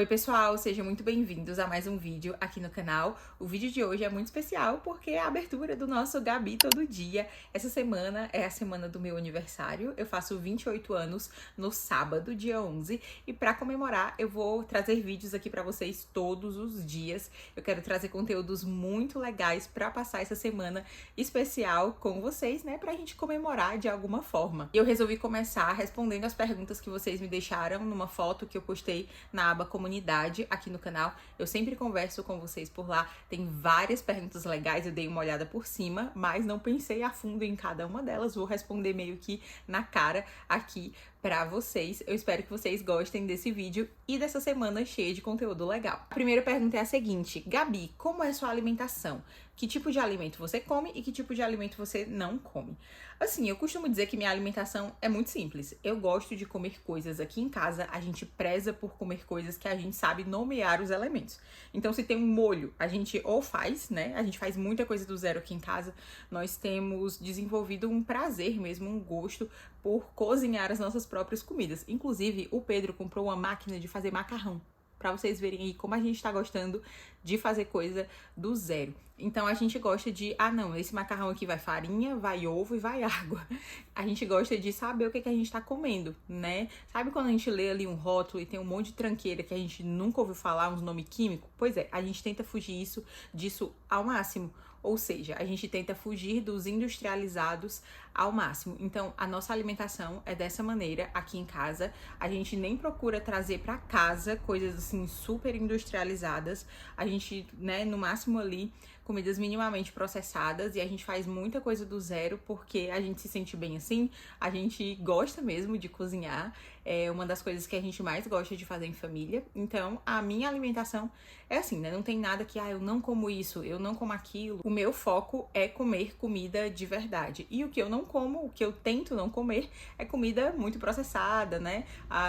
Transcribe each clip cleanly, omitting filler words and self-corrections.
Oi pessoal, sejam muito bem-vindos a mais um vídeo aqui no canal. O vídeo de hoje é muito especial porque é a abertura do nosso Gabi Todo Dia. Essa semana é a semana do meu aniversário, eu faço 28 anos no sábado, dia 11, e para comemorar eu vou trazer vídeos aqui para vocês todos os dias. Eu quero trazer conteúdos muito legais para passar essa semana especial com vocês, né, pra gente comemorar de alguma forma. E eu resolvi começar respondendo as perguntas que vocês me deixaram numa foto que eu postei na aba comunidade aqui no canal. Eu sempre converso com vocês por lá, tem várias perguntas legais, eu dei uma olhada por cima, mas não pensei a fundo em cada uma delas, vou responder meio que na cara aqui pra vocês. Eu espero que vocês gostem desse vídeo e dessa semana cheia de conteúdo legal. A primeira pergunta é a seguinte: Gabi, como é sua alimentação? Que tipo de alimento você come e que tipo de alimento você não come? Assim, eu costumo dizer que minha alimentação é muito simples. Eu gosto de comer coisas aqui em casa, a gente preza por comer coisas que a gente sabe nomear os elementos. Então, se tem um molho, a gente ou faz, né? A gente faz muita coisa do zero aqui em casa. Nós temos desenvolvido um prazer mesmo, um gosto por cozinhar as nossas próprias comidas. Inclusive, o Pedro comprou uma máquina de fazer macarrão, pra vocês verem aí como a gente tá gostando de fazer coisa do zero. Então a gente gosta de, não, esse macarrão aqui vai farinha, vai ovo e vai água. A gente gosta de saber o que a gente tá comendo, né? Sabe quando a gente lê ali um rótulo e tem um monte de tranqueira que a gente nunca ouviu falar, uns nomes químicos? Pois é, a gente tenta fugir disso ao máximo. Ou seja, a gente tenta fugir dos industrializados ao máximo. Então, a nossa alimentação é dessa maneira aqui em casa. A gente nem procura trazer para casa coisas assim super industrializadas. A gente, né, no máximo ali, comidas minimamente processadas, e a gente faz muita coisa do zero porque a gente se sente bem assim, a gente gosta mesmo de cozinhar, é uma das coisas que a gente mais gosta de fazer em família. Então, a minha alimentação é assim, né, não tem nada que, eu não como isso, eu não como aquilo. O meu foco é comer comida de verdade, e o que eu não como, o que eu tento não comer, é comida muito processada, né,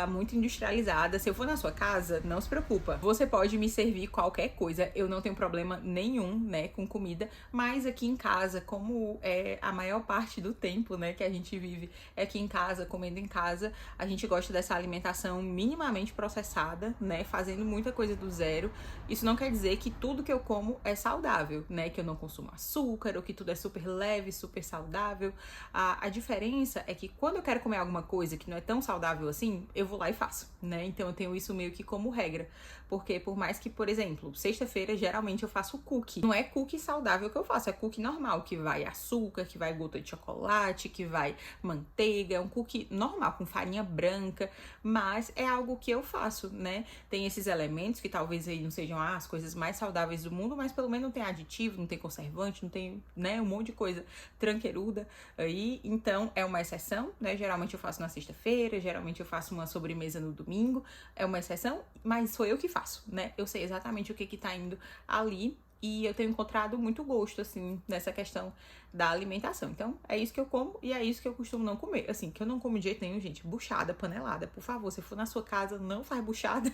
muito industrializada. Se eu for na sua casa, não se preocupa, você pode me servir qualquer coisa, eu não tenho problema nenhum, né, com comida, mas aqui em casa, como é a maior parte do tempo, né, que a gente vive é aqui em casa, comendo em casa, a gente gosta dessa alimentação minimamente processada, né, fazendo muita coisa do zero. Isso não quer dizer que tudo que eu como é saudável, né, que eu não consumo açúcar, ou que tudo é super leve, super saudável. A diferença é que quando eu quero comer alguma coisa que não é tão saudável assim, eu vou lá e faço, né, então eu tenho isso meio que como regra, porque por mais que, por exemplo, sexta-feira geralmente eu faço cookie, não é cookie saudável que eu faço, é cookie normal, que vai açúcar, que vai gota de chocolate, que vai manteiga, é um cookie normal, com farinha branca, mas é algo que eu faço, né? Tem esses elementos que talvez aí não sejam as coisas mais saudáveis do mundo, mas pelo menos não tem aditivo, não tem conservante, não tem, né, um monte de coisa tranqueiruda aí, então é uma exceção, né? Geralmente eu faço na sexta-feira, geralmente eu faço uma sobremesa no domingo, é uma exceção, mas sou eu que faço, né? Eu sei exatamente o que tá indo ali. E eu tenho encontrado muito gosto, assim, nessa questão da alimentação. Então, é isso que eu como e é isso que eu costumo não comer. Assim, que eu não como de jeito nenhum, gente. Buchada, panelada. Por favor, se for na sua casa, não faz buchada.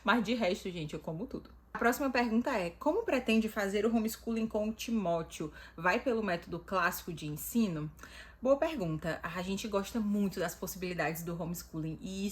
Mas de resto, gente, eu como tudo. A próxima pergunta é: como pretende fazer o homeschooling com o Timóteo? Vai pelo método clássico de ensino? Boa pergunta. A gente gosta muito das possibilidades do homeschooling e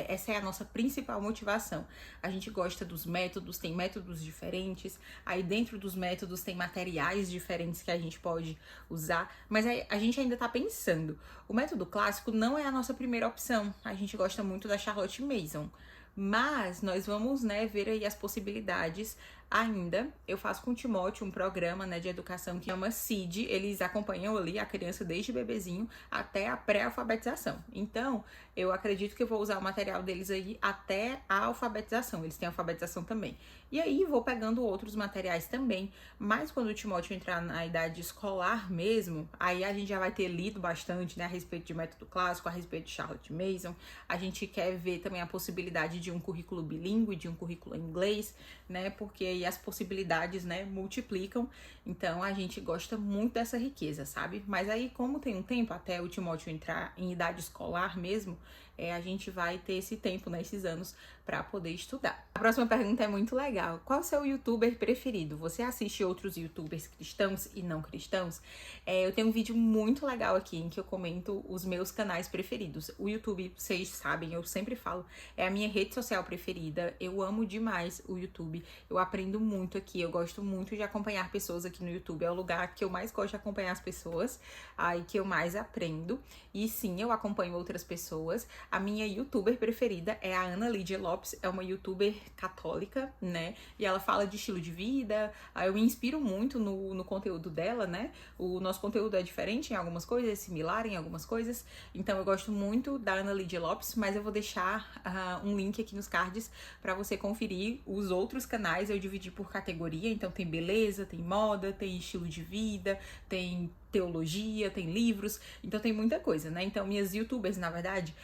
essa é a nossa principal motivação. A gente gosta dos métodos, tem métodos diferentes, aí dentro dos métodos tem materiais diferentes que a gente pode usar, mas a gente ainda tá pensando. O método clássico não é a nossa primeira opção, a gente gosta muito da Charlotte Mason, mas nós vamos, né, ver aí as possibilidades ainda. Eu faço com o Timóteo um programa, né, de educação que chama CID. Eles acompanham ali a criança desde bebezinho até a pré-alfabetização. Então, eu acredito que eu vou usar o material deles aí até a alfabetização. Eles têm alfabetização também. E aí, vou pegando outros materiais também. Mas quando o Timóteo entrar na idade escolar mesmo, aí a gente já vai ter lido bastante, né, a respeito de método clássico, a respeito de Charlotte Mason. A gente quer ver também a possibilidade de um currículo bilíngue, de um currículo em inglês, né, porque aí as possibilidades, né, multiplicam. Então, a gente gosta muito dessa riqueza, sabe? Mas aí, como tem um tempo até o Timóteo entrar em idade escolar mesmo, a gente vai ter esse tempo, né, esses anos, para poder estudar. A próxima pergunta é muito legal. Qual é o seu youtuber preferido? Você assiste outros youtubers cristãos e não cristãos? Eu tenho um vídeo muito legal aqui em que eu comento os meus canais preferidos. O YouTube, vocês sabem, eu sempre falo, é a minha rede social preferida. Eu amo demais o YouTube. Eu aprendo muito aqui. Eu gosto muito de acompanhar pessoas aqui no YouTube. É o lugar que eu mais gosto de acompanhar as pessoas, aí que eu mais aprendo. E sim, eu acompanho outras pessoas. A minha youtuber preferida é a Ana Lídia Lopes, é uma youtuber católica, né? E ela fala de estilo de vida. Eu me inspiro muito no conteúdo dela, né? O nosso conteúdo é diferente em algumas coisas, é similar em algumas coisas. Então eu gosto muito da Ana Lídia Lopes, mas eu vou deixar um link aqui nos cards para você conferir os outros canais. Eu dividi por categoria, então tem beleza, tem moda, tem estilo de vida, tem teologia, tem livros, então tem muita coisa, né? Então minhas youtubers, na verdade,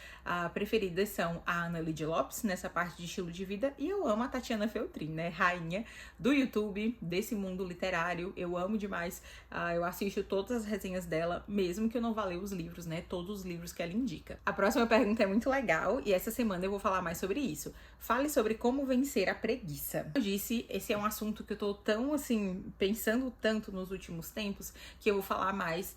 preferidas são a Ana Lídia Lopes, nessa parte de estilo de vida, e eu amo a Tatiana Feltrin, né? Rainha do YouTube, desse mundo literário, eu amo demais, eu assisto todas as resenhas dela, mesmo que eu não vá ler os livros, né? Todos os livros que ela indica. A próxima pergunta é muito legal, e essa semana eu vou falar mais sobre isso. Fale sobre como vencer a preguiça. Como eu disse, esse é um assunto que eu tô tão, assim, pensando tanto nos últimos tempos, que eu vou falar mais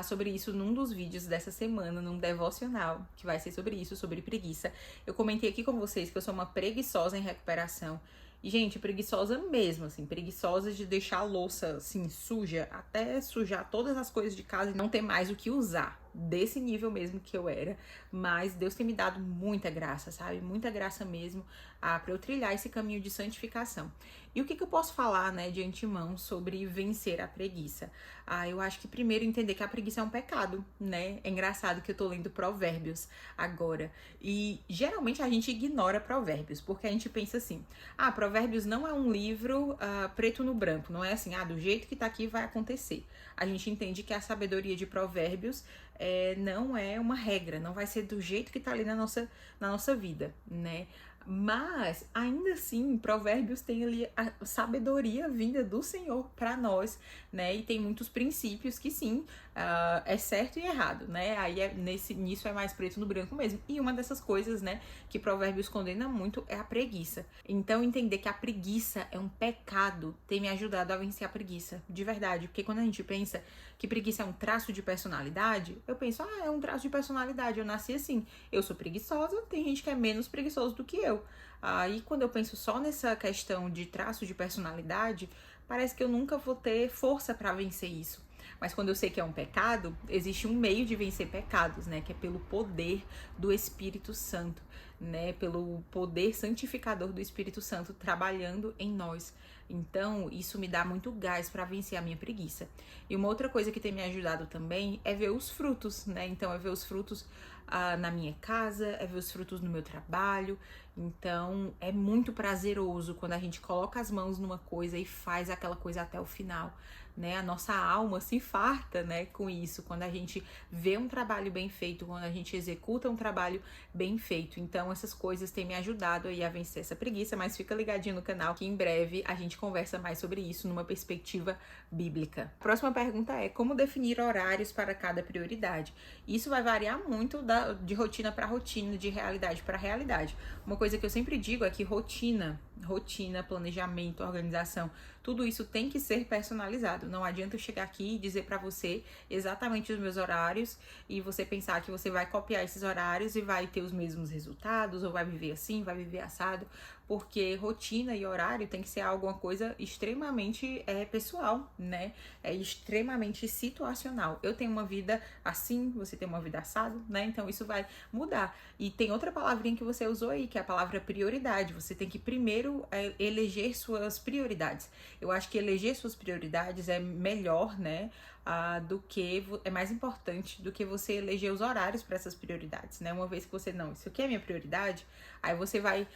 sobre isso num dos vídeos dessa semana, num devocional, que vai ser sobre isso, sobre preguiça. Eu comentei aqui com vocês que eu sou uma preguiçosa em recuperação. E, gente, preguiçosa mesmo, assim, preguiçosa de deixar a louça, assim, suja, até sujar todas as coisas de casa e não ter mais o que usar. Desse nível mesmo que eu era, mas Deus tem me dado muita graça, sabe? Muita graça mesmo pra eu trilhar esse caminho de santificação. E o que eu posso falar, né, de antemão sobre vencer a preguiça? Eu acho que primeiro entender que a preguiça é um pecado, né? É engraçado que eu tô lendo Provérbios agora, e geralmente a gente ignora Provérbios, porque a gente pensa assim, Provérbios não é um livro preto no branco, não é assim, do jeito que tá aqui vai acontecer. A gente entende que a sabedoria de Provérbios não é uma regra, não vai ser do jeito que tá ali na nossa vida, né? Mas, ainda assim, Provérbios tem ali a sabedoria vinda do Senhor para nós, né? E tem muitos princípios que sim, é certo e errado, né? Aí nisso é mais preto no branco mesmo. E uma dessas coisas, né, que Provérbios condena muito é a preguiça. Então, entender que a preguiça é um pecado tem me ajudado a vencer a preguiça, de verdade. Porque quando a gente pensa que preguiça é um traço de personalidade, eu penso, é um traço de personalidade, eu nasci assim. Eu sou preguiçosa, tem gente que é menos preguiçoso do que eu. Aí quando eu penso só nessa questão de traço de personalidade, parece que eu nunca vou ter força para vencer isso. Mas quando eu sei que é um pecado, existe um meio de vencer pecados, né? Que é pelo poder do Espírito Santo, né? Pelo poder santificador do Espírito Santo trabalhando em nós. Então, isso me dá muito gás para vencer a minha preguiça. E uma outra coisa que tem me ajudado também é ver os frutos, né? Então, é ver os frutos na minha casa, é ver os frutos no meu trabalho. Então, é muito prazeroso quando a gente coloca as mãos numa coisa e faz aquela coisa até o final, né? A nossa alma se farta, né, com isso, quando a gente vê um trabalho bem feito, quando a gente executa um trabalho bem feito. Então, essas coisas têm me ajudado aí a vencer essa preguiça, mas fica ligadinho no canal que em breve a gente conversa mais sobre isso numa perspectiva bíblica. A próxima pergunta é: como definir horários para cada prioridade? Isso vai variar muito de rotina para rotina, de realidade para realidade. Uma coisa que eu sempre digo é que rotina, planejamento, organização, tudo isso tem que ser personalizado. Não adianta eu chegar aqui e dizer pra você exatamente os meus horários e você pensar que você vai copiar esses horários e vai ter os mesmos resultados, ou vai viver assim, vai viver assado, porque rotina e horário tem que ser alguma coisa extremamente pessoal, né? É extremamente situacional. Eu tenho uma vida assim, você tem uma vida assado, né? Então isso vai mudar. E tem outra palavrinha que você usou aí, que é a palavra prioridade. Você tem que primeiro eleger suas prioridades. Eu acho que eleger suas prioridades é melhor, né? É mais importante do que você eleger os horários para essas prioridades, né? Uma vez que você, não, isso aqui é minha prioridade, aí você vai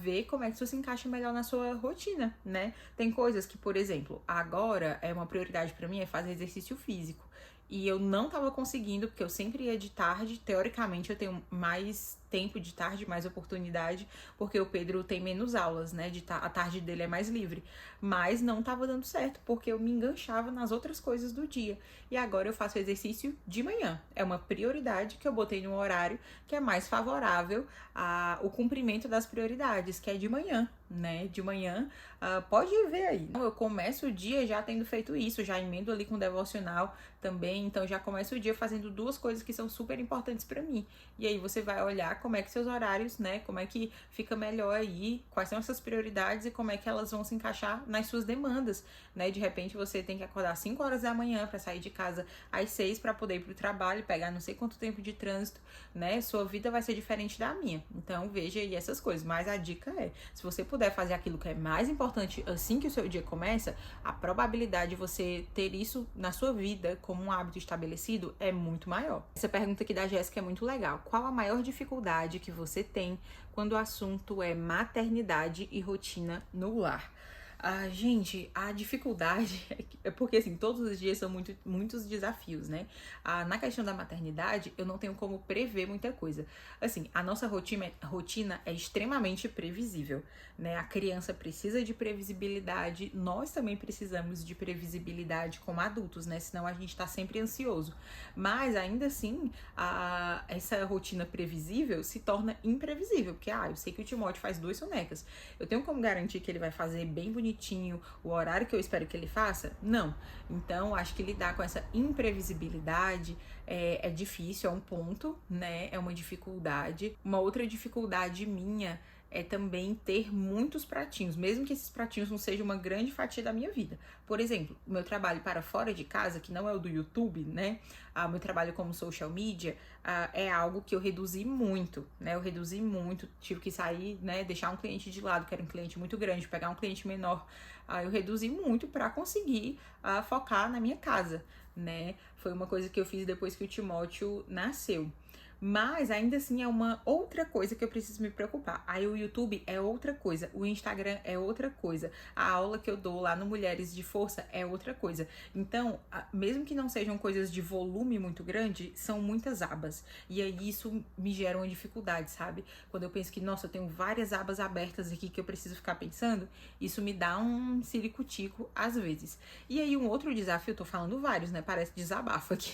ver como é que isso se encaixa melhor na sua rotina, né? Tem coisas que, por exemplo, agora é uma prioridade para mim é fazer exercício físico. e eu não tava conseguindo, porque eu sempre ia de tarde. Teoricamente eu tenho mais tempo de tarde, mais oportunidade, porque o Pedro tem menos aulas, né? A tarde dele é mais livre. Mas não tava dando certo, porque eu me enganchava nas outras coisas do dia. E agora eu faço exercício de manhã. É uma prioridade que eu botei no horário que é mais favorável ao cumprimento das prioridades, que é de manhã, né? De manhã, pode ver aí. Eu começo o dia já tendo feito isso, já emendo ali com devocional também, então já começo o dia fazendo duas coisas que são super importantes pra mim. E aí você vai olhar como é que seus horários, né? Como é que fica melhor aí, quais são essas prioridades e como é que elas vão se encaixar nas suas demandas, né? De repente você tem que acordar às 5 horas da manhã para sair de casa às 6 para poder ir pro trabalho, pegar não sei quanto tempo de trânsito, né? Sua vida vai ser diferente da minha. Então veja aí essas coisas. Mas a dica é, se você puder fazer aquilo que é mais importante assim que o seu dia começa, a probabilidade de você ter isso na sua vida como um hábito estabelecido é muito maior. Essa pergunta aqui da Jéssica é muito legal. Qual a maior dificuldade que você tem quando o assunto é maternidade e rotina no lar? Gente, a dificuldade é porque, assim, todos os dias são muitos desafios, né? Na questão da maternidade, eu não tenho como prever muita coisa. Assim, a nossa rotina é extremamente previsível, né? A criança precisa de previsibilidade, nós também precisamos de previsibilidade como adultos, né? Senão a gente tá sempre ansioso. Mas, ainda assim, essa rotina previsível se torna imprevisível, porque, eu sei que o Timóteo faz 2 sonecas. Eu tenho como garantir que ele vai fazer bem bonitinho o horário que eu espero que ele faça? Não. Então, acho que lidar com essa imprevisibilidade é difícil, é um ponto, né? É uma dificuldade. Uma outra dificuldade minha é também ter muitos pratinhos, mesmo que esses pratinhos não sejam uma grande fatia da minha vida. Por exemplo, o meu trabalho para fora de casa, que não é o do YouTube, né? O meu trabalho como social media é algo que eu reduzi muito, né? Eu reduzi muito, tive que sair, né? Deixar um cliente de lado, que era um cliente muito grande, pegar um cliente menor. Eu reduzi muito para conseguir focar na minha casa, né? Foi uma coisa que eu fiz depois que o Timóteo nasceu. Mas ainda assim é uma outra coisa que eu preciso me preocupar. Aí o YouTube é outra coisa, o Instagram é outra coisa, a aula que eu dou lá no Mulheres de Força é outra coisa. Então, mesmo que não sejam coisas de volume muito grande, são muitas abas. E aí isso me gera uma dificuldade, sabe? Quando eu penso que, nossa, eu tenho várias abas abertas aqui que eu preciso ficar pensando, isso me dá um ciricutico às vezes. E aí um outro desafio, eu tô falando vários, né? Parece desabafo aqui.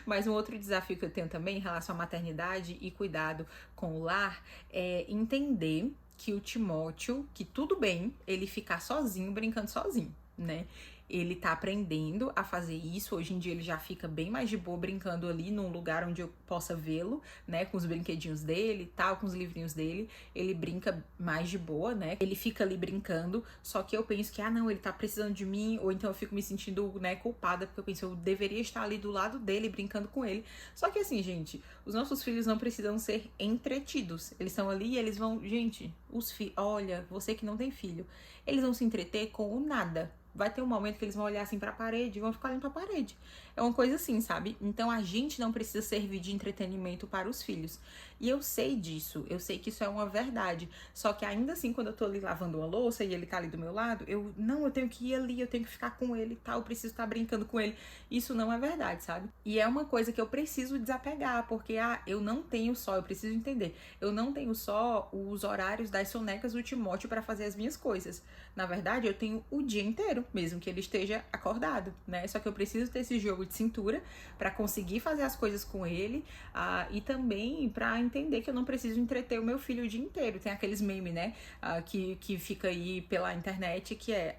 Mas um outro desafio que eu tenho também em relação à maternidade e cuidado com o lar é entender que o Timóteo, que tudo bem ele ficar sozinho, brincando sozinho, né? Ele tá aprendendo a fazer isso. Hoje em dia ele já fica bem mais de boa brincando ali num lugar onde eu possa vê-lo, né? Com os brinquedinhos dele e tal, com os livrinhos dele. Ele brinca mais de boa, né? Ele fica ali brincando, só que eu penso que, não, ele tá precisando de mim, ou então eu fico me sentindo, né, culpada, porque eu penso, eu deveria estar ali do lado dele, brincando com ele. Só que assim, gente, os nossos filhos não precisam ser entretidos. Eles estão ali e eles vão, gente, olha, você que não tem filho, eles vão se entreter com o nada. Vai ter um momento que eles vão olhar assim pra parede e vão ficar olhando pra parede. É uma coisa assim, sabe? Então a gente não precisa servir de entretenimento para os filhos. E eu sei disso, eu sei que isso é uma verdade. Só que ainda assim, quando eu tô ali lavando uma louça e ele tá ali do meu lado, eu tenho que ir ali, eu tenho que ficar com ele e tal, eu preciso estar brincando com ele. Isso não é verdade, sabe? E é uma coisa que eu preciso desapegar, porque eu não tenho só, eu preciso entender, eu não tenho só os horários das sonecas do Timóteo para fazer as minhas coisas. Na verdade, eu tenho o dia inteiro, mesmo que ele esteja acordado, né? Só que eu preciso ter esse jogo de cintura para conseguir fazer as coisas com ele e também para entender que eu não preciso entreter o meu filho o dia inteiro. Tem aqueles memes, né? Que fica aí pela internet que é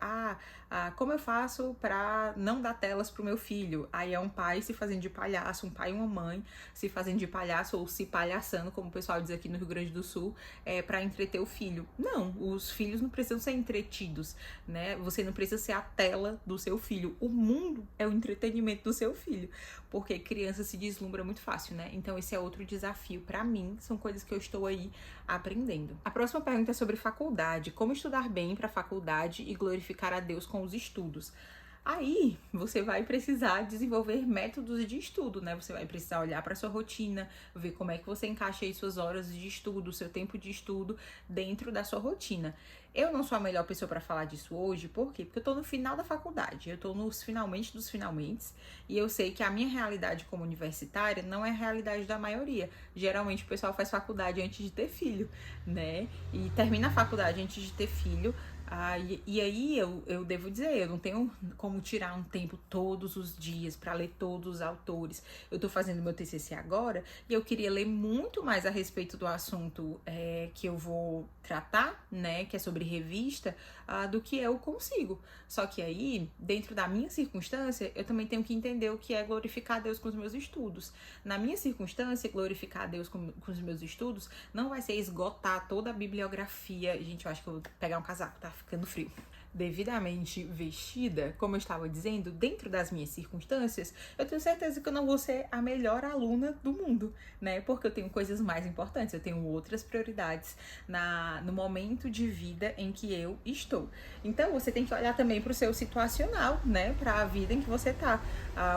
como eu faço pra não dar telas pro meu filho? Aí é um pai se fazendo de palhaço, um pai e uma mãe se fazendo de palhaço ou se palhaçando, como o pessoal diz aqui no Rio Grande do Sul, pra entreter o filho. Não, os filhos não precisam ser entretidos, né? Você não precisa ser a tela do seu filho. O mundo é o entretenimento do seu filho, porque criança se deslumbra muito fácil, né? Então esse é outro desafio pra mim, são coisas que eu estou aí aprendendo. A próxima pergunta é sobre faculdade. Como estudar bem pra faculdade e glorificar a Deus com os estudos? Aí você vai precisar desenvolver métodos de estudo, né? Você vai precisar olhar para sua rotina, ver como é que você encaixa aí suas horas de estudo, seu tempo de estudo dentro da sua rotina. Eu não sou a melhor pessoa para falar disso hoje, por quê? Porque eu tô no final da faculdade, eu tô nos finalmente dos finalmente, e eu sei que a minha realidade como universitária não é a realidade da maioria. Geralmente o pessoal faz faculdade antes de ter filho, né? E termina a faculdade antes de ter filho. E aí eu devo dizer, eu não tenho como tirar um tempo todos os dias para ler todos os autores. Eu tô fazendo meu TCC agora e eu queria ler muito mais a respeito do assunto que eu vou tratar, né, que é sobre revista, do que eu consigo. Só que aí, dentro da minha circunstância, eu também tenho que entender o que é glorificar a Deus com os meus estudos. Na minha circunstância, glorificar a Deus com os meus estudos não vai ser esgotar toda a bibliografia. Gente, eu acho que eu vou pegar um casaco, tá ficando frio. Devidamente vestida, como eu estava dizendo, dentro das minhas circunstâncias, eu tenho certeza que eu não vou ser a melhor aluna do mundo, né? Porque eu tenho coisas mais importantes, eu tenho outras prioridades no momento de vida em que eu estou. Então, você tem que olhar também para o seu situacional, né? Para a vida em que você tá.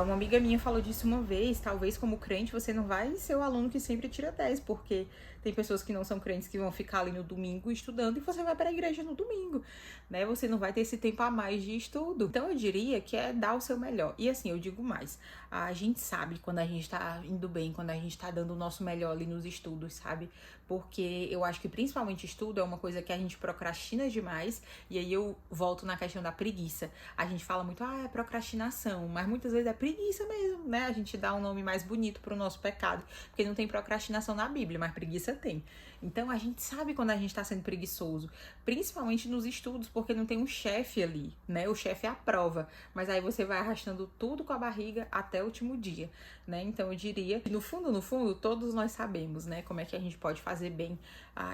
Uma amiga minha falou disso uma vez, talvez como crente você não vai ser o aluno que sempre tira 10, porque tem pessoas que não são crentes que vão ficar ali no domingo estudando e você vai para a igreja no domingo, né? Você não vai ter esse tempo a mais de estudo. Então eu diria que é dar o seu melhor. E assim, eu digo mais, a gente sabe quando a gente tá indo bem, quando a gente tá dando o nosso melhor ali nos estudos, sabe? Porque eu acho que principalmente estudo é uma coisa que a gente procrastina demais, e aí eu volto na questão da preguiça. A gente fala muito, é procrastinação, mas muitas vezes é preguiça mesmo, né? A gente dá um nome mais bonito pro nosso pecado, porque não tem procrastinação na Bíblia, mas preguiça tem. Então a gente sabe quando a gente tá sendo preguiçoso, principalmente nos estudos, porque não tem um chefe ali, né? O chefe é a prova, mas aí você vai arrastando tudo com a barriga até o último dia, né? Então eu diria que no fundo, todos nós sabemos, né? Como é que a gente pode fazer bem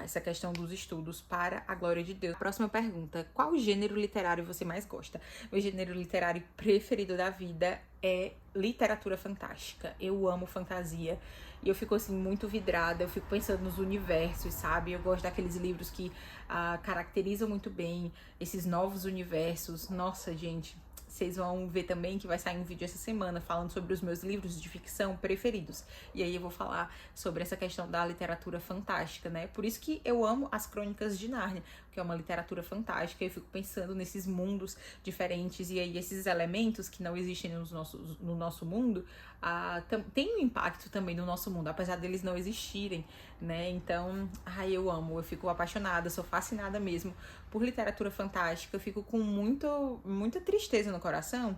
essa questão dos estudos para a glória de Deus. Próxima pergunta, qual gênero literário você mais gosta? Meu gênero literário preferido da vida é literatura fantástica. Eu amo fantasia. E eu fico, assim, muito vidrada, eu fico pensando nos universos, sabe? Eu gosto daqueles livros que caracterizam muito bem esses novos universos. Nossa, gente, vocês vão ver também que vai sair um vídeo essa semana falando sobre os meus livros de ficção preferidos. E aí eu vou falar sobre essa questão da literatura fantástica, né? Por isso que eu amo as Crônicas de Nárnia, que é uma literatura fantástica. Eu fico pensando nesses mundos diferentes e aí esses elementos que não existem no nosso mundo tem um impacto também no nosso mundo, apesar deles não existirem, né? Então, eu amo, eu fico apaixonada, sou fascinada mesmo por literatura fantástica. Eu fico com muita tristeza no coração,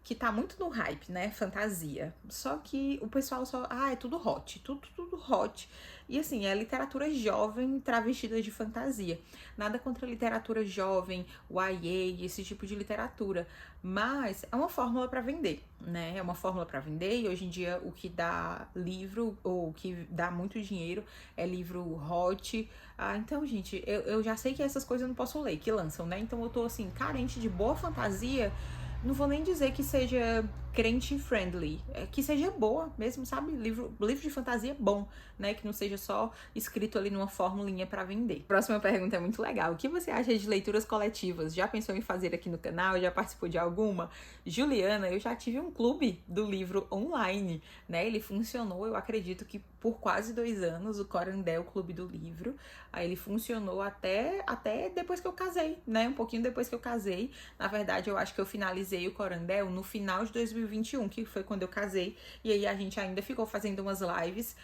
que tá muito no hype, né? Fantasia. Só que o pessoal só, é tudo hot, tudo hot. E assim, é literatura jovem travestida de fantasia. Nada contra a literatura jovem, YA, esse tipo de literatura. Mas é uma fórmula para vender, né? É uma fórmula para vender e hoje em dia o que dá livro, ou o que dá muito dinheiro, é livro hot. Então, gente, eu já sei que essas coisas eu não posso ler, que lançam, né? Então eu tô, assim, carente de boa fantasia. Não vou nem dizer que seja crente friendly, que seja boa mesmo, sabe? Livro de fantasia bom, né? Que não seja só escrito ali numa formulinha pra vender. Próxima pergunta é muito legal. O que você acha de leituras coletivas? Já pensou em fazer aqui no canal? Já participou de alguma? Juliana, eu já tive um clube do livro online, né? Ele funcionou, eu acredito que por quase 2 anos, o Corandel Clube do Livro. Aí ele funcionou até depois que eu casei, né? Um pouquinho depois que eu casei. Na verdade, eu acho que eu finalizei o Corandel no final de 2021, que foi quando eu casei. E aí a gente ainda ficou fazendo umas lives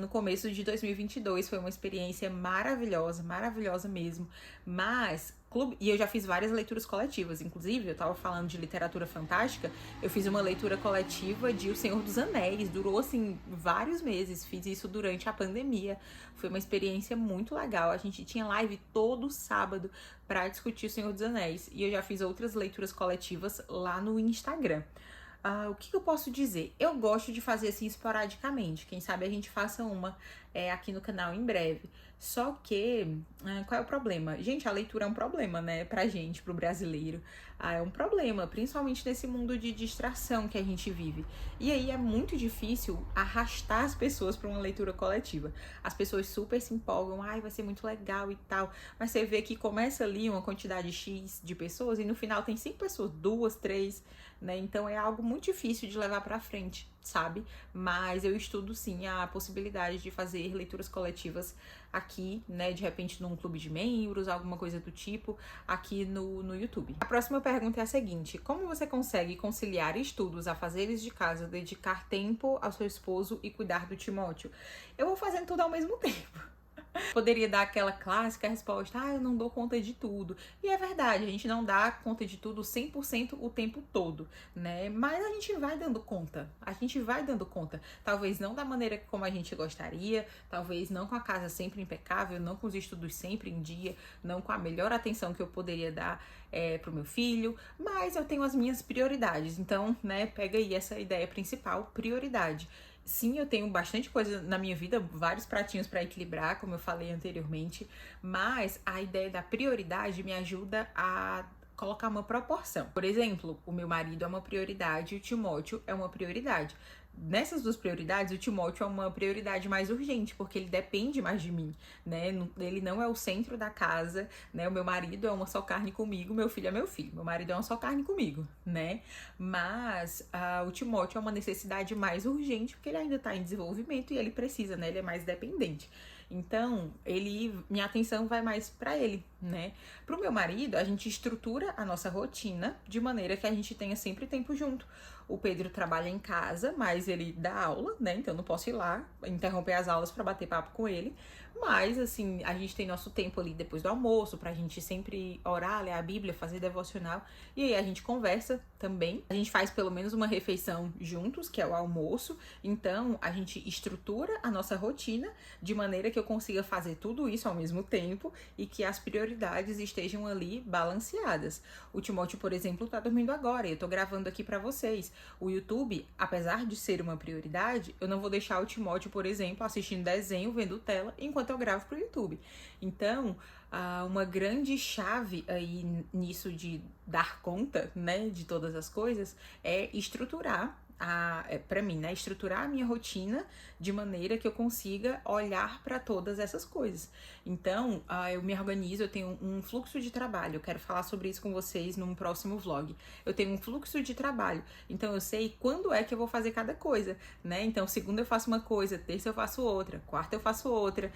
no começo de 2022. Foi uma experiência maravilhosa, maravilhosa mesmo. Mas e eu já fiz várias leituras coletivas, inclusive eu tava falando de literatura fantástica, eu fiz uma leitura coletiva de O Senhor dos Anéis, durou assim vários meses, fiz isso durante a pandemia, foi uma experiência muito legal. A gente tinha live todo sábado pra discutir O Senhor dos Anéis, e eu já fiz outras leituras coletivas lá no Instagram. O que eu posso dizer? Eu gosto de fazer assim esporadicamente. Quem sabe a gente faça uma aqui no canal em breve. Só que, qual é o problema? Gente, a leitura é um problema, né? Pra gente, pro brasileiro. É um problema, principalmente nesse mundo de distração que a gente vive. E aí é muito difícil arrastar as pessoas para uma leitura coletiva. As pessoas super se empolgam, ai, vai ser muito legal e tal. Mas você vê que começa ali uma quantidade X de pessoas e no final tem 5 pessoas, 2, 3, né? Então é algo muito difícil de levar para frente, sabe? Mas eu estudo sim a possibilidade de fazer leituras coletivas aqui, né? De repente num clube de membros, alguma coisa do tipo, aqui no YouTube. A próxima pergunta é a seguinte: como você consegue conciliar estudos, afazeres de casa, dedicar tempo ao seu esposo e cuidar do Timóteo? Eu vou fazendo tudo ao mesmo tempo. Poderia dar aquela clássica resposta, eu não dou conta de tudo. E é verdade, a gente não dá conta de tudo 100% o tempo todo, né? Mas a gente vai dando conta, Talvez não da maneira como a gente gostaria, talvez não com a casa sempre impecável, não com os estudos sempre em dia, não com a melhor atenção que eu poderia dar pro meu filho, mas eu tenho as minhas prioridades. Então, né, pega aí essa ideia principal, prioridade. Sim, eu tenho bastante coisa na minha vida, vários pratinhos para equilibrar, como eu falei anteriormente, mas a ideia da prioridade me ajuda a colocar uma proporção. Por exemplo, o meu marido é uma prioridade e o Timóteo é uma prioridade. Nessas duas prioridades, o Timóteo é uma prioridade mais urgente, porque ele depende mais de mim, né? Ele não é o centro da casa, né? O meu marido é uma só carne comigo, meu filho é meu filho. Meu marido é uma só carne comigo, né? Mas o Timóteo é uma necessidade mais urgente, porque ele ainda tá em desenvolvimento e ele precisa, né? Ele é mais dependente. Então, minha atenção vai mais para ele, né? Pro meu marido, a gente estrutura a nossa rotina de maneira que a gente tenha sempre tempo junto. O Pedro trabalha em casa, mas ele dá aula, né? Então eu não posso ir lá interromper as aulas para bater papo com ele. Mas, assim, a gente tem nosso tempo ali depois do almoço, pra gente sempre orar, ler a Bíblia, fazer devocional. E aí a gente conversa também. A gente faz pelo menos uma refeição juntos, que é o almoço. Então, a gente estrutura a nossa rotina de maneira que eu consiga fazer tudo isso ao mesmo tempo e que as prioridades estejam ali balanceadas. O Timóteo, por exemplo, tá dormindo agora e eu tô gravando aqui pra vocês. O YouTube, apesar de ser uma prioridade, eu não vou deixar o Timóteo, por exemplo, assistindo desenho, vendo tela, enquanto eu gravo pro YouTube. Então, uma grande chave aí nisso de dar conta, né, de todas as coisas, é estruturar para mim, né, estruturar a minha rotina de maneira que eu consiga olhar para todas essas coisas. Então, eu me organizo, eu tenho um fluxo de trabalho. Eu quero falar sobre isso com vocês num próximo vlog. Eu tenho um fluxo de trabalho, então eu sei quando é que eu vou fazer cada coisa, né? Então, segunda eu faço uma coisa, terça eu faço outra, quarta eu faço outra.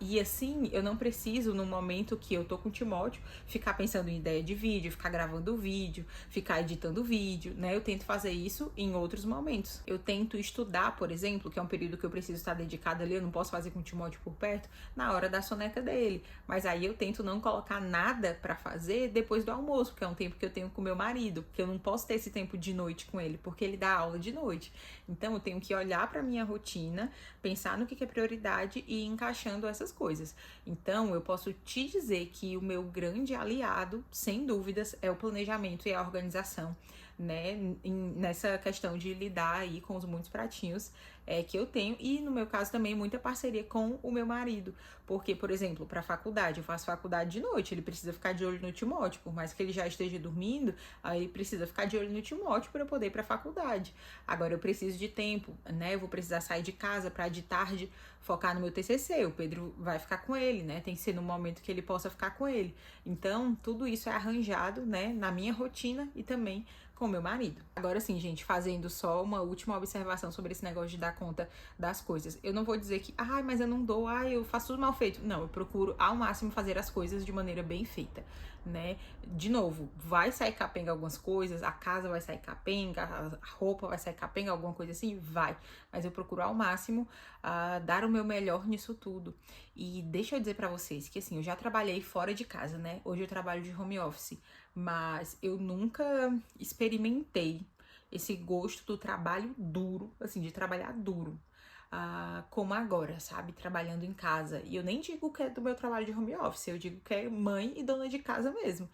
E assim, eu não preciso, no momento que eu tô com o Timóteo, ficar pensando em ideia de vídeo, ficar gravando vídeo, ficar editando vídeo, né? Eu tento fazer isso em outros momentos. Eu tento estudar, por exemplo, que é um período que eu preciso estar dedicada ali, eu não posso fazer com o Timóteo por perto, na hora da soneca dele. Mas aí eu tento não colocar nada pra fazer depois do almoço, porque é um tempo que eu tenho com meu marido, porque eu não posso ter esse tempo de noite com ele, porque ele dá aula de noite. Então eu tenho que olhar pra minha rotina, pensar no que é prioridade e ir encaixando essas coisas. Então eu posso te dizer que o meu grande aliado, sem dúvidas, é o planejamento e a organização, né, nessa questão de lidar aí com os muitos pratinhos que eu tenho, e no meu caso também muita parceria com o meu marido, porque, por exemplo, para faculdade, eu faço faculdade de noite, ele precisa ficar de olho no Timóteo, por mais que ele já esteja dormindo, aí ele precisa ficar de olho no Timóteo para eu poder ir para faculdade. Agora eu preciso de tempo, né, eu vou precisar sair de casa para de tarde focar no meu TCC, o Pedro vai ficar com ele, né, tem que ser no momento que ele possa ficar com ele. Então, tudo isso é arranjado, né, na minha rotina e também com meu marido. Agora sim, gente, fazendo só uma última observação sobre esse negócio de dar conta das coisas. Eu não vou dizer que, mas eu não dou, eu faço tudo mal feito. Não, eu procuro ao máximo fazer as coisas de maneira bem feita, né? De novo, vai sair capenga algumas coisas, a casa vai sair capenga, a roupa vai sair capenga, alguma coisa assim, vai. Mas eu procuro ao máximo dar o meu melhor nisso tudo. E deixa eu dizer pra vocês que, assim, eu já trabalhei fora de casa, né? Hoje eu trabalho de home office, mas eu nunca experimentei esse gosto do trabalho duro, assim, de trabalhar duro, como agora, sabe? Trabalhando em casa. E eu nem digo que é do meu trabalho de home office, eu digo que é mãe e dona de casa mesmo,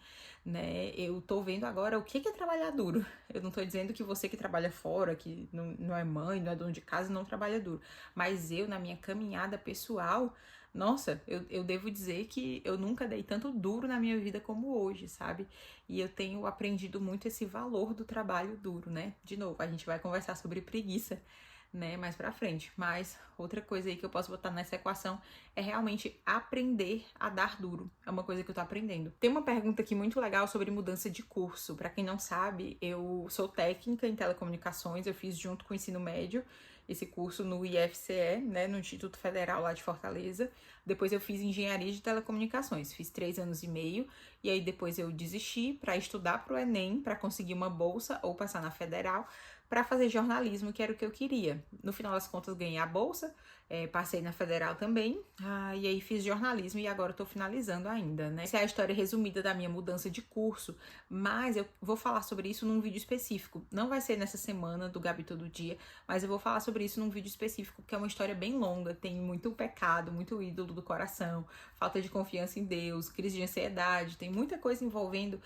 né? Eu tô vendo agora o que é trabalhar duro. Eu não tô dizendo que você que trabalha fora, que não é mãe, não é dona de casa, não trabalha duro. Mas eu, na minha caminhada pessoal, nossa, eu devo dizer que eu nunca dei tanto duro na minha vida como hoje, sabe? E eu tenho aprendido muito esse valor do trabalho duro, né? De novo, a gente vai conversar sobre preguiça, né, mais pra frente. Mas outra coisa aí que eu posso botar nessa equação é realmente aprender a dar duro. É uma coisa que eu tô aprendendo. Tem uma pergunta aqui muito legal sobre mudança de curso. Pra quem não sabe, eu sou técnica em telecomunicações, eu fiz junto com o ensino médio esse curso no IFCE, né, no Instituto Federal lá de Fortaleza. Depois eu fiz engenharia de telecomunicações, fiz 3 anos e meio, e aí depois eu desisti para estudar para o Enem, para conseguir uma bolsa ou passar na federal, para fazer jornalismo, que era o que eu queria. No final das contas, ganhei a bolsa, passei na federal também, e aí fiz jornalismo e agora eu tô finalizando ainda, né? Essa é a história resumida da minha mudança de curso, mas eu vou falar sobre isso num vídeo específico. Não vai ser nessa semana do Gabi Todo Dia, mas eu vou falar sobre isso num vídeo específico, porque é uma história bem longa, tem muito pecado, muito ídolo do coração, falta de confiança em Deus, crise de ansiedade, tem muita coisa envolvendo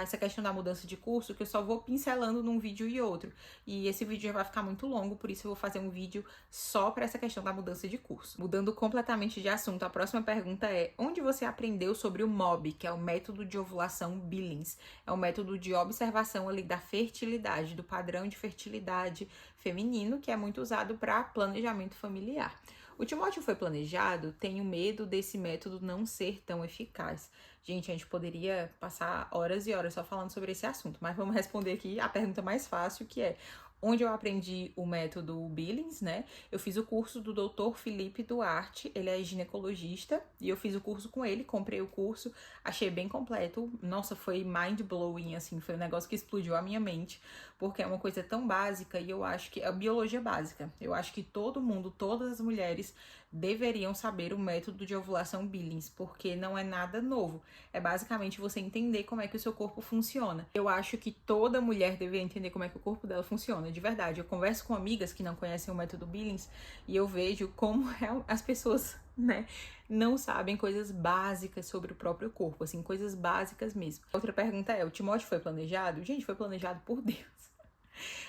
essa questão da mudança de curso que eu só vou pincelando num vídeo e outro. E esse vídeo já vai ficar muito longo, por isso eu vou fazer um vídeo só para essa questão da mudança de curso. Mudando completamente de assunto, a próxima pergunta é: onde você aprendeu sobre o MOB, que é o método de ovulação Billings? É um método de observação ali da fertilidade, do padrão de fertilidade feminino, que é muito usado para planejamento familiar. O Timóteo foi planejado, tenho medo desse método não ser tão eficaz. Gente, a gente poderia passar horas e horas só falando sobre esse assunto, mas vamos responder aqui a pergunta mais fácil, que é: onde eu aprendi o método Billings, né? Eu fiz o curso do Dr. Felipe Duarte, ele é ginecologista, e eu fiz o curso com ele, comprei o curso, achei bem completo. Nossa, foi mind-blowing, assim, foi um negócio que explodiu a minha mente, porque é uma coisa tão básica e eu acho que é biologia básica. Eu acho que todo mundo, todas as mulheres deveriam saber o método de ovulação Billings, porque não é nada novo. É basicamente você entender como é que o seu corpo funciona. Eu acho que toda mulher deveria entender como é que o corpo dela funciona, de verdade. Eu converso com amigas que não conhecem o método Billings e eu vejo como as pessoas, né, não sabem coisas básicas sobre o próprio corpo, assim, coisas básicas mesmo. Outra pergunta é: o Timóteo foi planejado? Gente, foi planejado por Deus.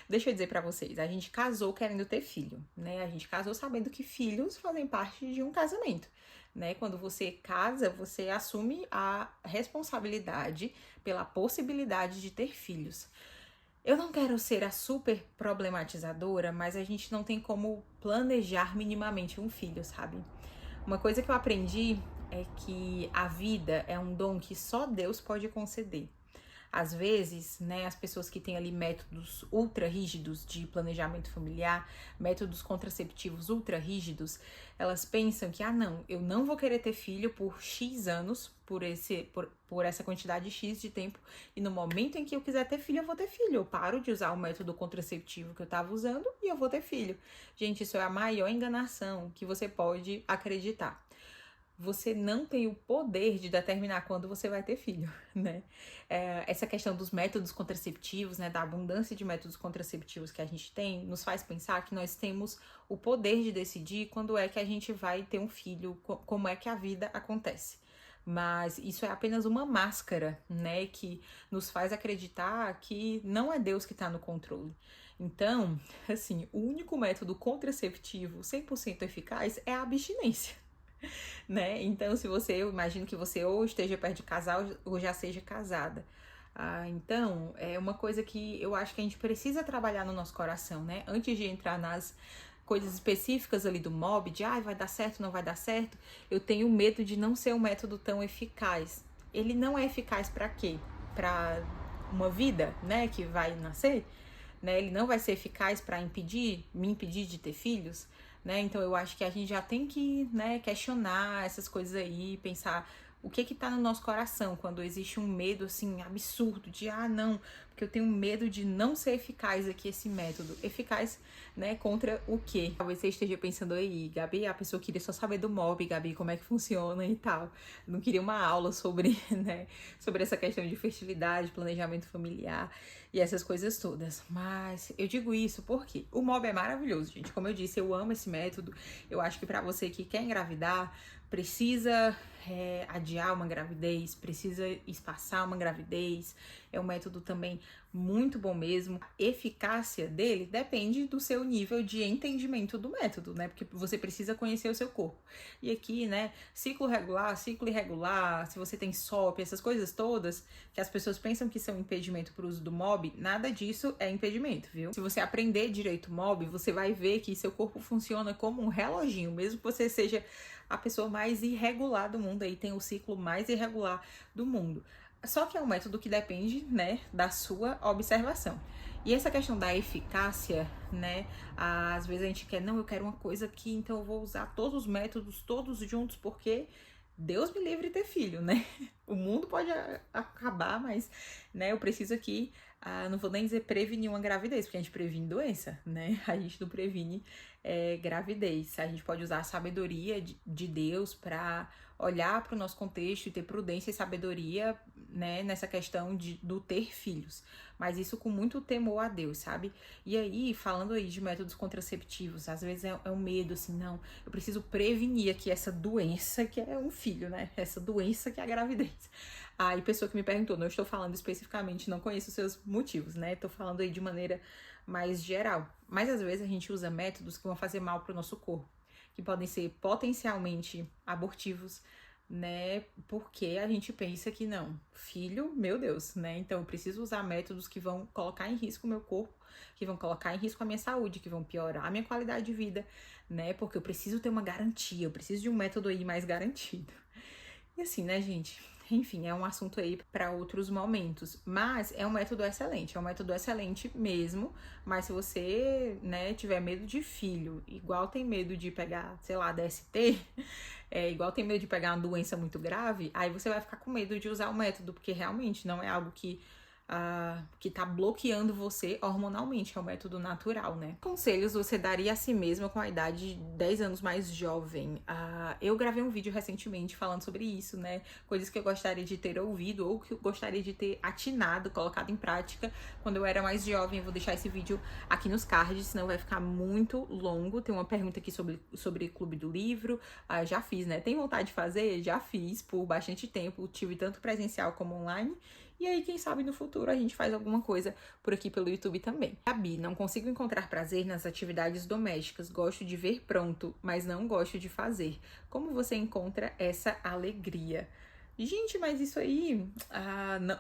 Deixa eu dizer pra vocês, a gente casou querendo ter filho, né? A gente casou sabendo que filhos fazem parte de um casamento, né? Quando você casa, você assume a responsabilidade pela possibilidade de ter filhos. Eu não quero ser a super problematizadora, mas a gente não tem como planejar minimamente um filho, sabe? Uma coisa que eu aprendi é que a vida é um dom que só Deus pode conceder. Às vezes, né, as pessoas que têm ali métodos ultra rígidos de planejamento familiar, métodos contraceptivos ultra rígidos, elas pensam que, não, eu não vou querer ter filho por X anos, por essa quantidade X de tempo, e no momento em que eu quiser ter filho, eu vou ter filho. Eu paro de usar o método contraceptivo que eu tava usando e eu vou ter filho. Gente, isso é a maior enganação que você pode acreditar. Você não tem o poder de determinar quando você vai ter filho, né? Essa questão dos métodos contraceptivos, né, da abundância de métodos contraceptivos que a gente tem, nos faz pensar que nós temos o poder de decidir quando é que a gente vai ter um filho, como é que a vida acontece. Mas isso é apenas uma máscara, né, que nos faz acreditar que não é Deus que está no controle. Então, assim, o único método contraceptivo 100% eficaz é a abstinência. Né? Então, eu imagino que você ou esteja perto de casar ou já seja casada. Então, é uma coisa que eu acho que a gente precisa trabalhar no nosso coração, né? Antes de entrar nas coisas específicas ali do MOB, de vai dar certo, não vai dar certo, eu tenho medo de não ser um método tão eficaz. Ele não é eficaz para quê? Para uma vida, né, que vai nascer, né? Ele não vai ser eficaz para me impedir de ter filhos, né? Então eu acho que a gente já tem que, né, questionar essas coisas aí, pensar o que tá no nosso coração quando existe um medo assim absurdo de não, porque eu tenho medo de não ser eficaz aqui esse método. Eficaz, né, contra o quê? Talvez você esteja pensando aí, Gabi, a pessoa queria só saber do MOB, Gabi, como é que funciona e tal. Não queria uma aula sobre, né, sobre essa questão de fertilidade, planejamento familiar e essas coisas todas. Mas eu digo isso porque o MOB é maravilhoso, gente. Como eu disse, eu amo esse método. Eu acho que pra você que quer engravidar, precisa adiar uma gravidez, precisa espaçar uma gravidez. É um método também muito bom mesmo. A eficácia dele depende do seu nível de entendimento do método, né? Porque você precisa conhecer o seu corpo. E aqui, né, ciclo regular, ciclo irregular, se você tem SOP, essas coisas todas que as pessoas pensam que são impedimento para o uso do MOB, nada disso é impedimento, viu? Se você aprender direito MOB, você vai ver que seu corpo funciona como um reloginho, mesmo que você seja a pessoa mais irregular do mundo, aí tem o ciclo mais irregular do mundo. Só que é um método que depende, né, da sua observação. E essa questão da eficácia, né, às vezes a gente quer, não, eu quero uma coisa aqui, então eu vou usar todos os métodos, todos juntos, porque Deus me livre de ter filho, né? O mundo pode acabar, mas, né, eu preciso aqui, não vou nem dizer prevenir uma gravidez, porque a gente previne doença, né? A gente não previne gravidez. A gente pode usar a sabedoria de Deus para olhar para o nosso contexto e ter prudência e sabedoria, né, nessa questão do ter filhos. Mas isso com muito temor a Deus, sabe? E aí, falando aí de métodos contraceptivos, às vezes é um medo, assim, não, eu preciso prevenir aqui essa doença que é um filho, né? Essa doença que é a gravidez. Aí, pessoa que me perguntou, não estou falando especificamente, não conheço os seus motivos, né? Estou falando aí de maneira mais geral. Mas às vezes a gente usa métodos que vão fazer mal para o nosso corpo, que podem ser potencialmente abortivos, né? Porque a gente pensa que não, filho, meu Deus, né? Então eu preciso usar métodos que vão colocar em risco o meu corpo, que vão colocar em risco a minha saúde, que vão piorar a minha qualidade de vida, né? Porque eu preciso ter uma garantia, eu preciso de um método aí mais garantido. E assim, né, gente? Enfim, é um assunto aí para outros momentos, mas é um método excelente mesmo, mas se você, né, tiver medo de filho, igual tem medo de pegar, sei lá, DST, igual tem medo de pegar uma doença muito grave, aí você vai ficar com medo de usar o método, porque realmente não é algo que tá bloqueando você hormonalmente, é um método natural, né? Conselhos você daria a si mesma com a idade de 10 anos mais jovem? Eu gravei um vídeo recentemente falando sobre isso, né? Coisas que eu gostaria de ter ouvido ou que eu gostaria de ter atinado, colocado em prática quando eu era mais jovem. Eu vou deixar esse vídeo aqui nos cards, senão vai ficar muito longo. Tem uma pergunta aqui sobre Clube do Livro. Já fiz, né? Tem vontade de fazer? Já fiz por bastante tempo. Tive tanto presencial como online. E aí, quem sabe no futuro a gente faz alguma coisa por aqui pelo YouTube também. Gabi, não consigo encontrar prazer nas atividades domésticas. Gosto de ver pronto, mas não gosto de fazer. Como você encontra essa alegria? Gente, mas isso aí,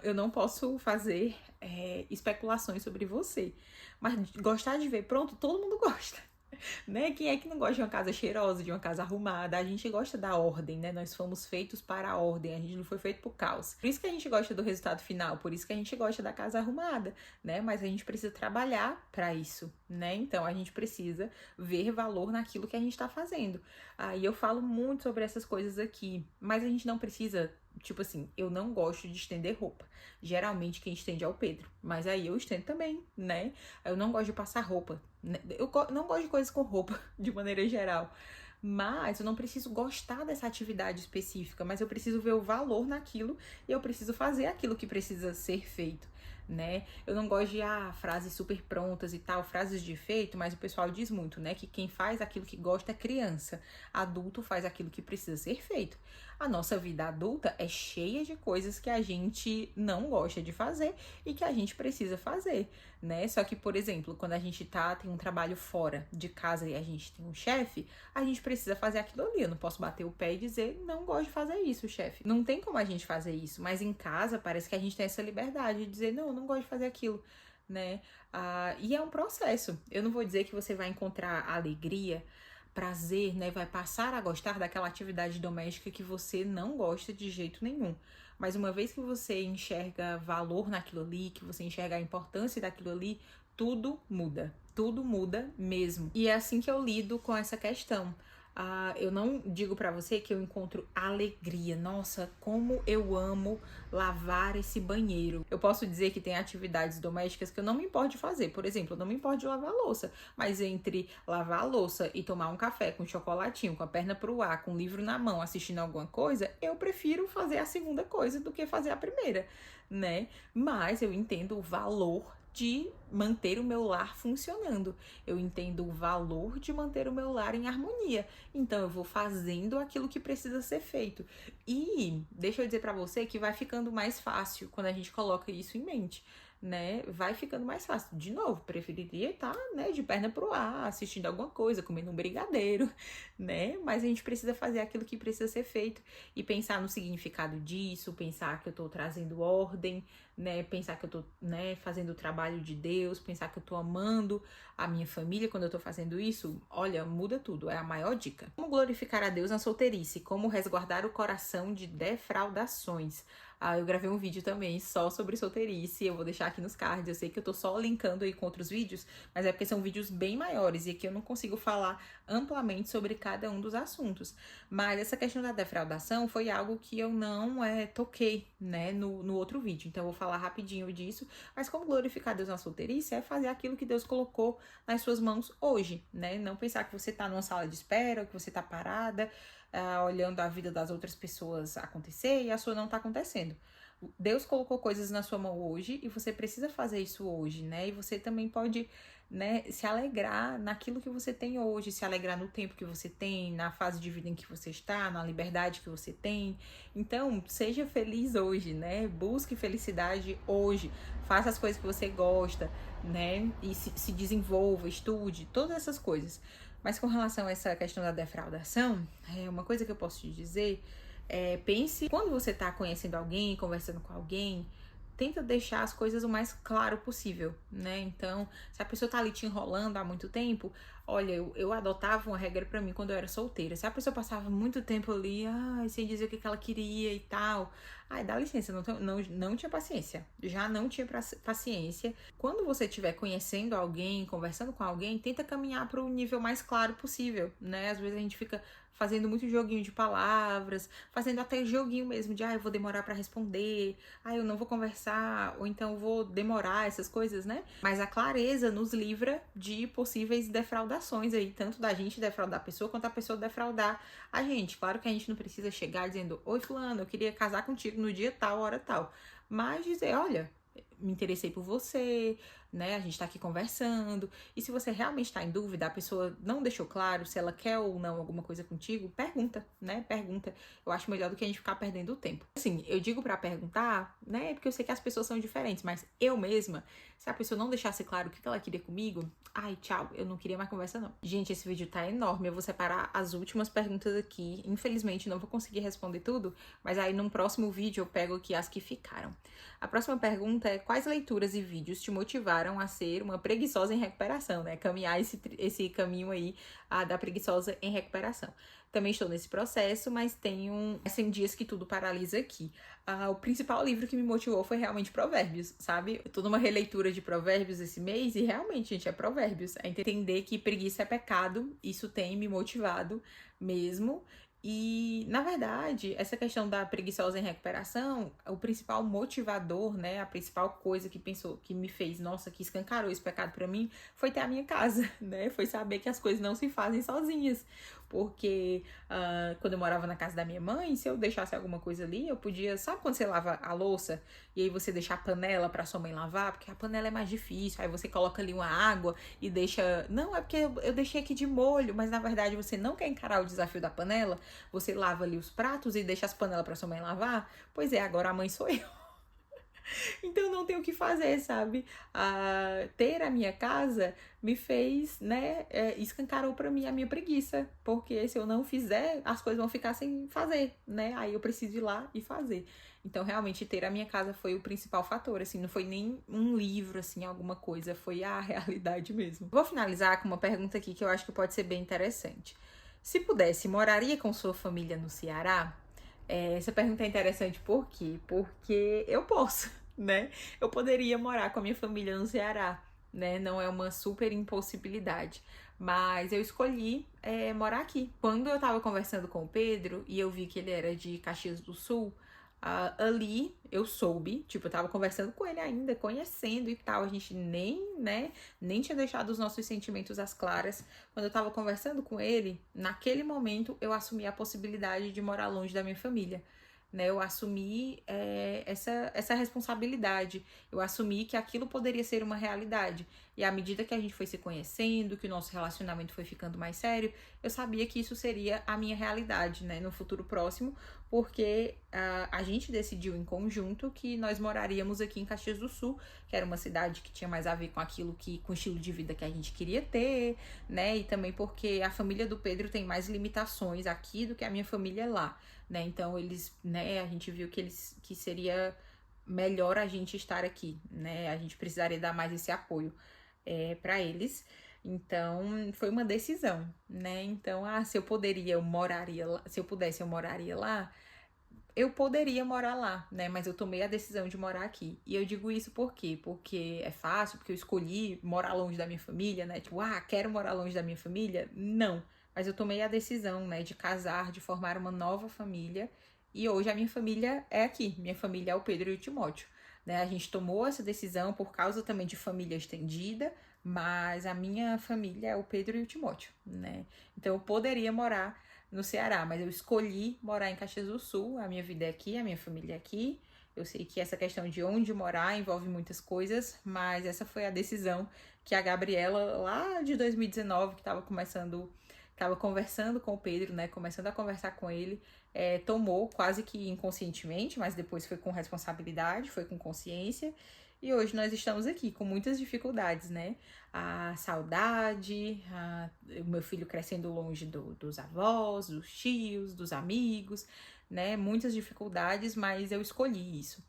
eu não posso fazer especulações sobre você. Mas gostar de ver pronto, todo mundo gosta. Né? Quem é que não gosta de uma casa cheirosa, de uma casa arrumada? A gente gosta da ordem, né? Nós fomos feitos para a ordem, a gente não foi feito pro caos. Por isso que a gente gosta do resultado final, por isso que a gente gosta da casa arrumada, né? Mas a gente precisa trabalhar para isso, né? Então a gente precisa ver valor naquilo que a gente tá fazendo. E eu falo muito sobre essas coisas aqui, mas a gente não precisa. Tipo assim, eu não gosto de estender roupa. Geralmente quem estende é o Pedro. Mas aí eu estendo também, né? Eu não gosto de passar roupa. Eu não gosto de coisas com roupa, de maneira geral. Mas eu não preciso gostar dessa atividade específica. Mas eu preciso ver o valor naquilo e eu preciso fazer aquilo que precisa ser feito, né? Eu não gosto de frases super prontas e tal, frases de efeito, mas o pessoal diz muito, né? Que quem faz aquilo que gosta é criança. Adulto faz aquilo que precisa ser feito. A nossa vida adulta é cheia de coisas que a gente não gosta de fazer e que a gente precisa fazer, né? Só que, por exemplo, quando a gente tem um trabalho fora de casa e a gente tem um chefe, a gente precisa fazer aquilo ali. Eu não posso bater o pé e dizer, não gosto de fazer isso, chefe. Não tem como a gente fazer isso, mas em casa parece que a gente tem essa liberdade de dizer, não gosto de fazer aquilo, né? E é um processo. Eu não vou dizer que você vai encontrar alegria, prazer, né? Vai passar a gostar daquela atividade doméstica que você não gosta de jeito nenhum. Mas uma vez que você enxerga valor naquilo ali, que você enxerga a importância daquilo ali, tudo muda. Tudo muda mesmo. E é assim que eu lido com essa questão. Eu não digo pra você que eu encontro alegria. Nossa, como eu amo lavar esse banheiro. Eu posso dizer que tem atividades domésticas que eu não me importo de fazer. Por exemplo, eu não me importo de lavar a louça. Mas entre lavar a louça e tomar um café com chocolatinho, com a perna pro ar, com um livro na mão, assistindo alguma coisa, eu prefiro fazer a segunda coisa do que fazer a primeira, né? Mas eu entendo o valor de manter o meu lar funcionando. Eu entendo o valor de manter o meu lar em harmonia. Então eu vou fazendo aquilo que precisa ser feito. E deixa eu dizer pra você que vai ficando mais fácil quando a gente coloca isso em mente, né, vai ficando mais fácil. De novo, preferiria estar, né, de perna pro ar, assistindo alguma coisa, comendo um brigadeiro, né, mas a gente precisa fazer aquilo que precisa ser feito e pensar no significado disso, pensar que eu tô trazendo ordem, né, pensar que eu tô, né, fazendo o trabalho de Deus, pensar que eu tô amando a minha família quando eu tô fazendo isso. Olha, muda tudo, é a maior dica. Como glorificar a Deus na solteirice? Como resguardar o coração de defraudações? Eu gravei um vídeo também só sobre solteirice, eu vou deixar aqui nos cards. Eu sei que eu tô só linkando aí com outros vídeos, mas é porque são vídeos bem maiores e aqui eu não consigo falar amplamente sobre cada um dos assuntos. Mas essa questão da defraudação foi algo que eu não toquei, né, no outro vídeo. Então eu vou falar rapidinho disso. Mas como glorificar Deus na solteirice é fazer aquilo que Deus colocou nas suas mãos hoje, né? Não pensar que você tá numa sala de espera, que você tá parada, olhando a vida das outras pessoas acontecer e a sua não tá acontecendo. Deus colocou coisas na sua mão hoje e você precisa fazer isso hoje, né? E você também pode, né, se alegrar naquilo que você tem hoje, se alegrar no tempo que você tem, na fase de vida em que você está, na liberdade que você tem. Então, seja feliz hoje, né? Busque felicidade hoje. Faça as coisas que você gosta, né? E se desenvolva, estude, todas essas coisas. Mas com relação a essa questão da defraudação, uma coisa que eu posso te dizer pense, quando você tá conhecendo alguém, conversando com alguém, tenta deixar as coisas o mais claro possível, né? Então, se a pessoa tá ali te enrolando há muito tempo, olha, eu adotava uma regra pra mim quando eu era solteira. Se a pessoa passava muito tempo ali, sem dizer o que ela queria e tal, dá licença, não tinha paciência. Já não tinha paciência. Quando você estiver conhecendo alguém, conversando com alguém, tenta caminhar pro nível mais claro possível, né? Às vezes a gente fica fazendo muito joguinho de palavras, fazendo até joguinho mesmo de, eu vou demorar pra responder, eu não vou conversar, ou então vou demorar, essas coisas, né? Mas a clareza nos livra de possíveis defraudações aí, tanto da gente defraudar a pessoa, quanto a pessoa defraudar a gente. Claro que a gente não precisa chegar dizendo, oi fulano, eu queria casar contigo no dia tal, hora tal. Mas dizer, olha, me interessei por você, né? A gente tá aqui conversando. E se você realmente tá em dúvida, a pessoa não deixou claro se ela quer ou não alguma coisa contigo, pergunta, né? Pergunta. Eu acho melhor do que a gente ficar perdendo o tempo. Assim, eu digo pra perguntar, né? Porque eu sei que as pessoas são diferentes, mas eu mesma, se a pessoa não deixasse claro o que ela queria comigo, tchau, eu não queria mais conversa não. Gente, esse vídeo tá enorme, eu vou separar as últimas perguntas aqui. Infelizmente não vou conseguir responder tudo, mas aí num próximo vídeo eu pego aqui as que ficaram. A próxima pergunta é: quais leituras e vídeos te motivaram a ser uma preguiçosa em recuperação, né? Caminhar esse caminho aí da preguiçosa em recuperação. Também estou nesse processo, mas tenho 100 dias que tudo paralisa aqui. O principal livro que me motivou foi realmente Provérbios, sabe? Eu tô numa releitura de Provérbios esse mês e realmente, gente, é Provérbios. É entender que preguiça é pecado, isso tem me motivado mesmo. E, na verdade, essa questão da preguiçosa em recuperação, o principal motivador, né, a principal coisa que me fez, nossa, que escancarou esse pecado pra mim, foi ter a minha casa, né, foi saber que as coisas não se fazem sozinhas, porque quando eu morava na casa da minha mãe, se eu deixasse alguma coisa ali, eu podia, sabe quando você lava a louça e aí você deixa a panela pra sua mãe lavar, porque a panela é mais difícil, aí você coloca ali uma água e deixa, não, é porque eu deixei aqui de molho, mas na verdade você não quer encarar o desafio da panela, você lava ali os pratos e deixa as panelas pra sua mãe lavar? Pois é, agora a mãe sou eu. Então não tem o que fazer, sabe? Ter a minha casa me fez, né, escancarou pra mim a minha preguiça, porque se eu não fizer, as coisas vão ficar sem fazer, né? Aí eu preciso ir lá e fazer. Então realmente ter a minha casa foi o principal fator, assim, não foi nem um livro, assim, alguma coisa, foi a realidade mesmo. Vou finalizar com uma pergunta aqui que eu acho que pode ser bem interessante. Se pudesse, moraria com sua família no Ceará? Essa pergunta é interessante por quê? Porque eu posso, né? Eu poderia morar com a minha família no Ceará, né? Não é uma super impossibilidade. Mas eu escolhi morar aqui. Quando eu tava conversando com o Pedro e eu vi que ele era de Caxias do Sul, ali eu soube, tipo, eu tava conversando com ele ainda, conhecendo e tal, a gente nem tinha deixado os nossos sentimentos às claras. Quando eu tava conversando com ele, naquele momento eu assumi a possibilidade de morar longe da minha família. né? Eu assumi essa responsabilidade, eu assumi que aquilo poderia ser uma realidade. E à medida que a gente foi se conhecendo, que o nosso relacionamento foi ficando mais sério, eu sabia que isso seria a minha realidade, né, no futuro próximo, porque a gente decidiu em conjunto que nós moraríamos aqui em Caxias do Sul, que era uma cidade que tinha mais a ver com aquilo com o estilo de vida que a gente queria ter, né, e também porque a família do Pedro tem mais limitações aqui do que a minha família lá, né, então eles, né, a gente viu que seria melhor a gente estar aqui, né, a gente precisaria dar mais esse apoio para eles. Então, foi uma decisão, né? Então, se eu poderia, eu moraria lá. Se eu pudesse, eu moraria lá. Eu poderia morar lá, né? Mas eu tomei a decisão de morar aqui. E eu digo isso por quê? Porque é fácil, porque eu escolhi morar longe da minha família, né? Tipo, quero morar longe da minha família? Não. Mas eu tomei a decisão, né, de casar, de formar uma nova família. E hoje a minha família é aqui. Minha família é o Pedro e o Timóteo, né? A gente tomou essa decisão por causa também de família estendida, mas a minha família é o Pedro e o Timóteo, né? Então eu poderia morar no Ceará, mas eu escolhi morar em Caxias do Sul. A minha vida é aqui, a minha família é aqui. Eu sei que essa questão de onde morar envolve muitas coisas, mas essa foi a decisão que a Gabriela, lá de 2019, que estava conversando com o Pedro, né, começando a conversar com ele, tomou quase que inconscientemente, mas depois foi com responsabilidade, foi com consciência. E hoje nós estamos aqui com muitas dificuldades, né? A saudade, o meu filho crescendo longe dos avós, dos tios, dos amigos, né? Muitas dificuldades, mas eu escolhi isso.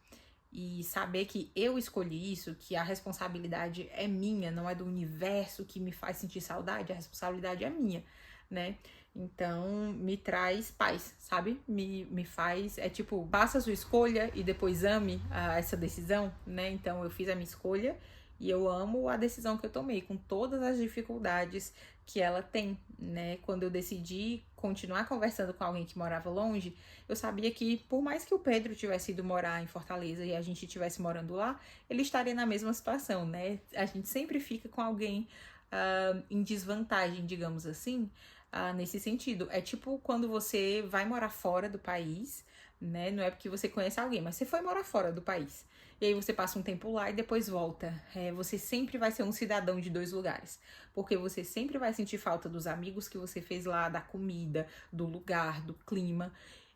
E saber que eu escolhi isso, que a responsabilidade é minha, não é do universo que me faz sentir saudade, a responsabilidade é minha, né? Então, me traz paz, sabe? Me faz, tipo, faça a sua escolha e depois ame essa decisão, né? Então, eu fiz a minha escolha e eu amo a decisão que eu tomei, com todas as dificuldades que ela tem, né? Quando eu decidi continuar conversando com alguém que morava longe, eu sabia que, por mais que o Pedro tivesse ido morar em Fortaleza e a gente estivesse morando lá, ele estaria na mesma situação, né? A gente sempre fica com alguém em desvantagem, digamos assim, nesse sentido. É tipo quando você vai morar fora do país, né? Não é porque você conhece alguém, mas você foi morar fora do país. E aí você passa um tempo lá e depois volta. Você sempre vai ser um cidadão de dois lugares. Porque você sempre vai sentir falta dos amigos que você fez lá, da comida, do lugar, do clima.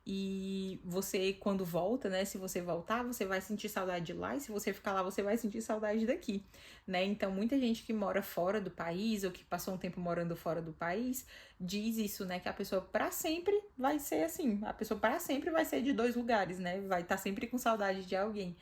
E você, quando volta, né? Se você voltar, você vai sentir saudade de lá. E se você ficar lá, você vai sentir saudade daqui, né? Então, muita gente que mora fora do país ou que passou um tempo morando fora do país diz isso, né? Que a pessoa para sempre vai ser assim. A pessoa para sempre vai ser de dois lugares, né? Vai estar sempre com saudade de alguém.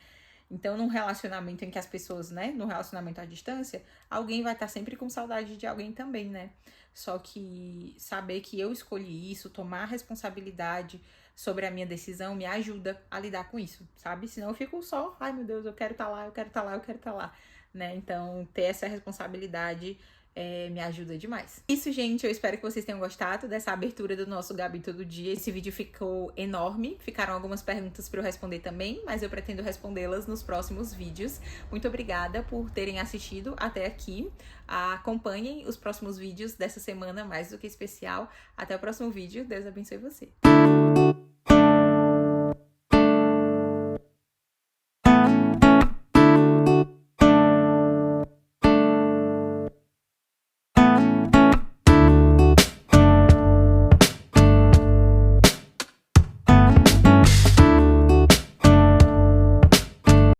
Então, num relacionamento em que as pessoas, né, no relacionamento à distância, alguém vai estar sempre com saudade de alguém também, né? Só que saber que eu escolhi isso, tomar a responsabilidade sobre a minha decisão, me ajuda a lidar com isso, sabe? Senão eu fico só, ai meu Deus, eu quero estar lá, eu quero estar lá, eu quero estar lá, né? Então, ter essa responsabilidade me ajuda demais. Isso, gente, eu espero que vocês tenham gostado dessa abertura do nosso Gabi Todo Dia. Esse vídeo ficou enorme, ficaram algumas perguntas para eu responder também, mas eu pretendo respondê-las nos próximos vídeos. Muito obrigada por terem assistido até aqui. Acompanhem os próximos vídeos dessa semana, mais do que especial. Até o próximo vídeo, Deus abençoe você.